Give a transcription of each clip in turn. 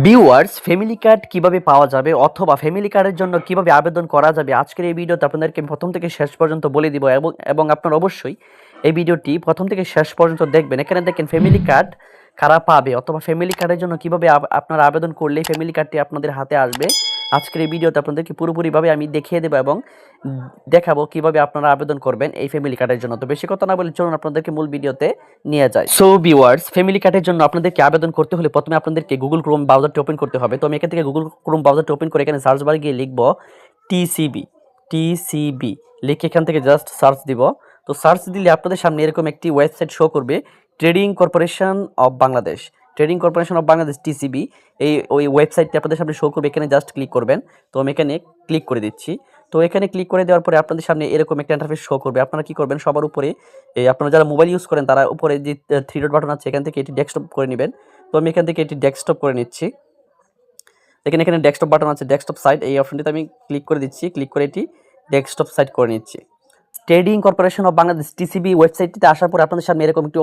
Viewers, family card কিভাবে পাওয়া যাবে অথবা ফ্যামিলি কার্ডের জন্য কিভাবে আবেদন করা যাবে আজকের এই ভিডিওতে আপনাদেরকে প্রথম থেকে শেষ পর্যন্ত বলে দিব এবং আপনারা অবশ্যই এই ভিডিওটি প্রথম থেকে শেষ পর্যন্ত দেখবেন। এখানে দেখেন ফ্যামিলি কার্ড কারা পাবে অথবা ফ্যামিলি কার্ডের জন্য কিভাবে আপনারা আবেদন করলে ফ্যামিলি কার্ডটি আপনাদের হাতে আসবে। আজকের এই ভিডিওতে আপনাদেরকে পুরোপুরিভাবে আমি দেখিয়ে দেবো এবং দেখাবো কিভাবে আপনারা আবেদন করবেন এই ফ্যামিলি কার্ডের জন্য। তো বেশি কথা না বলে চলুন আপনাদেরকে মূল ভিডিওতে নিয়ে যায়। সো ভিউয়ার্স, ফ্যামিলি কার্ডের জন্য আপনাদেরকে আবেদন করতে হলে প্রথমে আপনাদেরকে গুগল ক্রোম ব্রাউজারটি ওপেন করতে হবে। তো আমি এখান থেকে গুগল ক্রোম ব্রাউজারটি ওপেন করে এখানে সার্চ বারে গিয়ে লিখব টিসিবি লিখে এখান থেকে জাস্ট সার্চ দিব। তো সার্চ দিলে আপনাদের সামনে এরকম একটি ওয়েবসাইট শো করবে, trading corporation of Bangladesh. Trading corporation of Bangladesh TCB, ওই ওয়েবসাইটটি আপনাদের সামনে শো করবে। এখানে জাস্ট ক্লিক করবেন। তো আমি এখানে ক্লিক করে দিচ্ছি। তো এখানে ক্লিক করে দেওয়ার পরে আপনাদের সামনে এরকম একটা ইন্টারফেস শো করবে। আপনারা কি করবেন, সবার উপরে আপনারা যারা মোবাইল ইউজ করেন তারা উপরে যে থ্রি ডট বাটন আছে এখান থেকে এটি ডেস্কটপ করে নেবেন। তো আমি এখান থেকে এটি ডেস্কটপ করে নিচ্ছি। দেখেন এখানে ডেস্কটপ বাটন আছে, ডেস্কটপ সাইট, এই অপশনটিতে আমি ক্লিক করে দিচ্ছি। ক্লিক করে এটি ডেস্কটপ সাইট করে নিচ্ছি। Trading corporation of Bangladesh TCB ওয়েবসাইটটিতে আসার পর আপনাদের সামনে এরকম একটু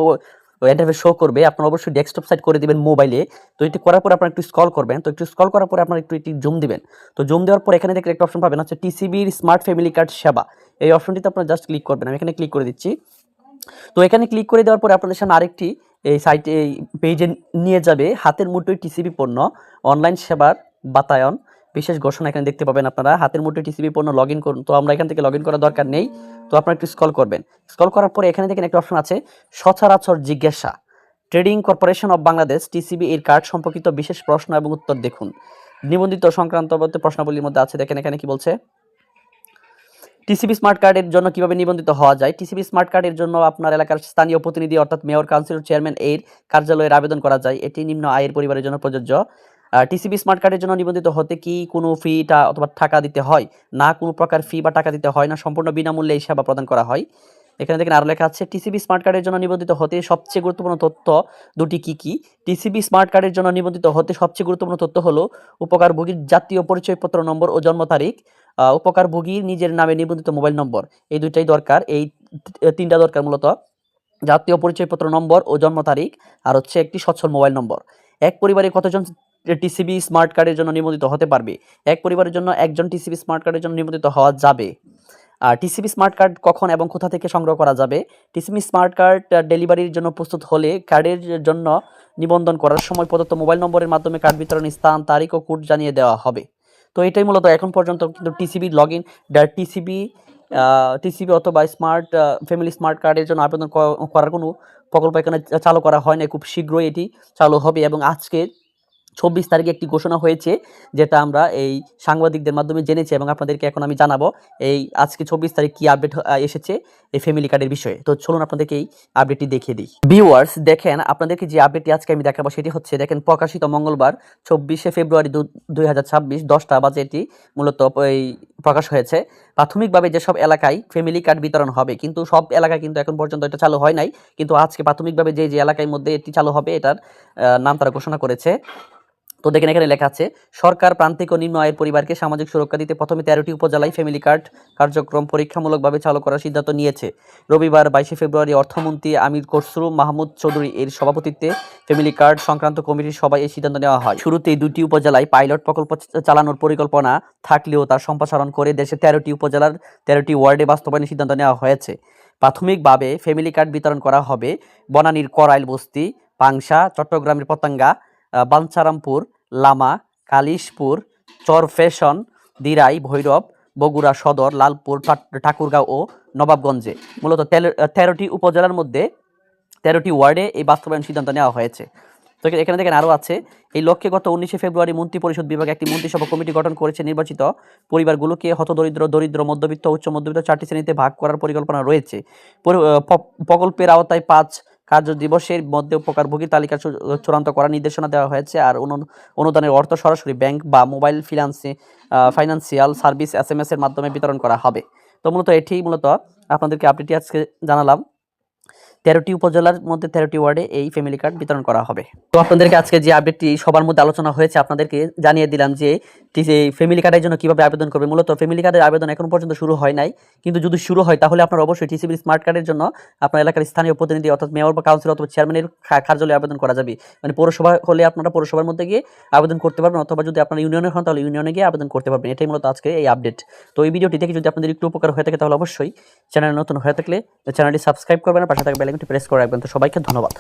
ইন্টারফেস শো করবে। আপনারা অবশ্যই ডেস্কটপ সাইট করে দিবেন মোবাইলে। তো এটি করার পর আপনারা একটু স্ক্রল করবেন। তো একটু স্ক্রল করার পরে আপনারা একটু এটি জুম দিবেন। তো জুম দেওয়ার পর এখানে দেখে একটা অপশন পাবেন হচ্ছে টিসিবির স্মার্ট ফ্যামিলি কার্ড সেবা। এই অপশনটিতে আপনারা জাস্ট ক্লিক করবেন। আমি এখানে ক্লিক করে দিচ্ছি। তো এখানে ক্লিক করে দেওয়ার পরে আপনাদের সামনে আরেকটি এই সাইটে এই পেজে নিয়ে যাবে, হাতের মুঠোয় টিসিবি পণ্য অনলাইন সেবার বাতায়ন বিশেষ ঘোষণা। এখানে দেখতে পাবেন আপনারা হাতের মুঠোয় টিসিবি পণ্য লগ ইন করুন। তো আমরা এখান থেকে লগ ইন করার দরকার নেই। তো আপনারা একটু স্ক্রল করবেন। স্ক্রল করার পরে এখানে দেখেন একটা অপশন আছে সচরাচর জিজ্ঞাসা। Trading corporation of Bangladesh TCB এর কার্ড সম্পর্কিত বিশেষ প্রশ্ন এবং উত্তর দেখুন। নিবন্ধিত সংক্রান্ত প্রশ্নাবলীর মধ্যে আছে, দেখেন এখানে কি বলছে। টিসিবি স্মার্ট কার্ডের জন্য কিভাবে নিবন্ধিত হওয়া যায়। টিসিবি স্মার্ট কার্ডের জন্য আপনার এলাকার স্থানীয় প্রতিনিধি অর্থাৎ মেয়র, কাউন্সিলর, চেয়ারম্যান এর কার্যালয়ের আবেদন করা যায়। এটি নিম্ন আয়ের পরিবারের জন্য প্রযোজ্য। টিসিবি স্মার্ট কার্ডের জন্য নিবন্ধিত হতে কি কোনো ফিটা অথবা টাকা দিতে হয় না, কোনো প্রকার ফি বা টাকা দিতে হয় না, সম্পূর্ণ বিনামূল্যে এই সেবা প্রদান করা হয়। এখানে দেখেন আরো লেখা আছে টিসিবি স্মার্ট কার্ডের জন্য নিবন্ধিত হতে সবচেয়ে গুরুত্বপূর্ণ তথ্য দুটি কি কি। টিসিবি স্মার্ট কার্ডের জন্য নিবন্ধিত হতে সবচেয়ে গুরুত্বপূর্ণ তথ্য হলো উপকারভোগীর জাতীয় পরিচয়পত্র নম্বর ও জন্ম তারিখ, উপকারভোগীর নিজের নামে নিবন্ধিত মোবাইল নম্বর। এই দুইটাই দরকার, এই তিনটা দরকার মূলত, জাতীয় পরিচয়পত্র নম্বর ও জন্ম তারিখ, আর হচ্ছে একটি সচ্ছল মোবাইল নম্বর। এক পরিবারে কতজন টিসিবি স্মার্ট কার্ডের জন্য নিবন্ধিত হতে পারবে। এক পরিবারের জন্য একজন টিসিবি স্মার্ট কার্ডের জন্য নিবন্ধিত হওয়া যাবে। আর টিসিবি স্মার্ট কার্ড কখন এবং কোথা থেকে সংগ্রহ করা যাবে। টিসিবি স্মার্ট কার্ড ডেলিভারির জন্য প্রস্তুত হলে কার্ডের জন্য নিবন্ধন করার সময় প্রদত্ত মোবাইল নম্বরের মাধ্যমে কার্ড বিতরণের স্থান, তারিখ ও কোড জানিয়ে দেওয়া হবে। তো এটাই মূলত এখন পর্যন্ত কিন্তু টিসিবি লগ ইন টিসিবি অথবা স্মার্ট ফ্যামিলি স্মার্ট কার্ডের জন্য আবেদন করার কোনো প্রকল্প এখানে চালু করা হয় না। খুব শীঘ্রই এটি চালু হবে এবং আজকে ২৪ তারিখে একটি ঘোষণা হয়েছে, যেটা আমরা এই সাংবাদিকদের মাধ্যমে জেনেছি এবং আপনাদেরকে এখন আমি জানাবো এই আজকে ২৪ তারিখ কি আপডেট এসেছে এই ফ্যামিলি কার্ডের বিষয়ে। তো চলুন আপনাদেরকে এই আপডেটটি দেখিয়ে দিই। ভিউয়ার্স, দেখেন আপনাদেরকে যে আপডেটটি আজকে আমি দেখাবো সেটি হচ্ছে, দেখেন প্রকাশিত মঙ্গলবার ২৪শে ফেব্রুয়ারি ২০২৬ ১০টা বাজে এটি মূলত এই প্রকাশ হয়েছে। প্রাথমিকভাবে যেসব এলাকায় ফ্যামিলি কার্ড বিতরণ হবে, কিন্তু সব এলাকায় কিন্তু এখন পর্যন্ত এটা চালু হয় নাই, কিন্তু আজকে প্রাথমিকভাবে যে এলাকার মধ্যে এটি চালু হবে এটার নাম তারা ঘোষণা করেছে। তো দেখেন এখানে লেখা আছে সরকার প্রান্তিক ও নিম্ন আয়ের পরিবারকে সামাজিক সুরক্ষা দিতে প্রথমে ১৩টি উপজেলায় ফ্যামিলি কার্ড কার্যক্রম পরীক্ষামূলকভাবে চালু করার সিদ্ধান্ত নিয়েছে। রবিবার ২২শে ফেব্রুয়ারি অর্থমন্ত্রী আমির খসরু মাহমুদ চৌধুরী এর সভাপতিত্বে ফ্যামিলি কার্ড সংক্রান্ত কমিটির সভায় এই সিদ্ধান্ত নেওয়া হয়। শুরুতেই ২টি উপজেলায় পাইলট প্রকল্প চালানোর পরিকল্পনা থাকলেও তার সম্প্রসারণ করে দেশে ১৩টি উপজেলার ১৩টি ওয়ার্ডে বাস্তবায়নের সিদ্ধান্ত নেওয়া হয়েছে। প্রাথমিকভাবে ফ্যামিলি কার্ড বিতরণ করা হবে বনানীর করাইল বস্তি, পাংশা, চট্টগ্রামের পতেঙ্গা, বাঞ্ছারামপুর, লামা, কালিশপুর, চরফ্যাশন, দিরাই, ভৈরব, বগুড়া সদর, লালপুর, ঠাকুরগাঁও ও নবাবগঞ্জে। মূলত ১৩টি উপজেলার মধ্যে ১৩টি ওয়ার্ডে এই বাস্তবায়ন সিদ্ধান্ত নেওয়া হয়েছে। তো এখানে দেখেন আরও আছে, এই লক্ষ্যে গত ১৯শে ফেব্রুয়ারি মন্ত্রিপরিষদ বিভাগ একটি মন্ত্রিসভা কমিটি গঠন করেছে। নির্বাচিত পরিবারগুলোকে হতদরিদ্র, দরিদ্র, মধ্যবিত্ত, উচ্চ মধ্যবিত্ত ৪টি শ্রেণীতে ভাগ করার পরিকল্পনা রয়েছে। প্রকল্পের আওতায় ৫ কার্য দিবসের মধ্যে উপকারভোগীর তালিকা চূড়ান্ত করার নির্দেশনা দেওয়া হয়েছে। আর অনুদানের অর্থ সরাসরি ব্যাংক বা মোবাইল ফাইন্যান্সিয়াল সার্ভিস SMS এর মাধ্যমে বিতরণ করা হবে। তো মূলত এটি মূলত আপনাদেরকে আপডেটটি আজকে জানালাম। 13টি উপজেলার মধ্যে 13টি ওয়ার্ডে এই ফ্যামিলি কার্ড বিতরণ করা হবে। তো আপনাদেরকে আজকে যে আপডেটটি সবার মধ্যে আলোচনা হয়েছে আপনাদেরকে জানিয়ে দিলাম যে ফ্যামিলি কার্ডের জন্য কিভাবে আবেদন করবে। মূলত ফ্যামিলি কার্ডের আবেদন এখন পর্যন্ত শুরু হয় নাই, কিন্তু যদি শুরু হয় তাহলে আপনার অবশ্যই টিসিবি স্মার্ট কার্ডের জন্য আপনার এলাকার স্থানীয় প্রতিনিধি অর্থাৎ মেয়র বা কাউন্সিলর অথবা চেয়ারম্যানের কার্যালয়ে আবেদন করা যাবে। মানে পৌরসভা হলে আপনারা পৌরসভার মধ্যে গিয়ে আবেদন করতে পারবেন, অথবা যদি আপনার ইউনিয়নের হন তাহলে ইউনিয়নে গিয়ে আবেদন করতে পারবেন। এটাই মূলত আজকে এই আপডেট। তো এই ভিডিওটি থেকে যদি আপনাদের একটু উপকার হয়ে থাকে তাহলে অবশ্যই চ্যানেল নতুন হয়ে থাকলে চ্যানেলটি সাবস্ক্রাইব করবেন, পাশে থাকা বেল আইকনটি প্রেস করে রাখবেন। তো সবাইকে ধন্যবাদ।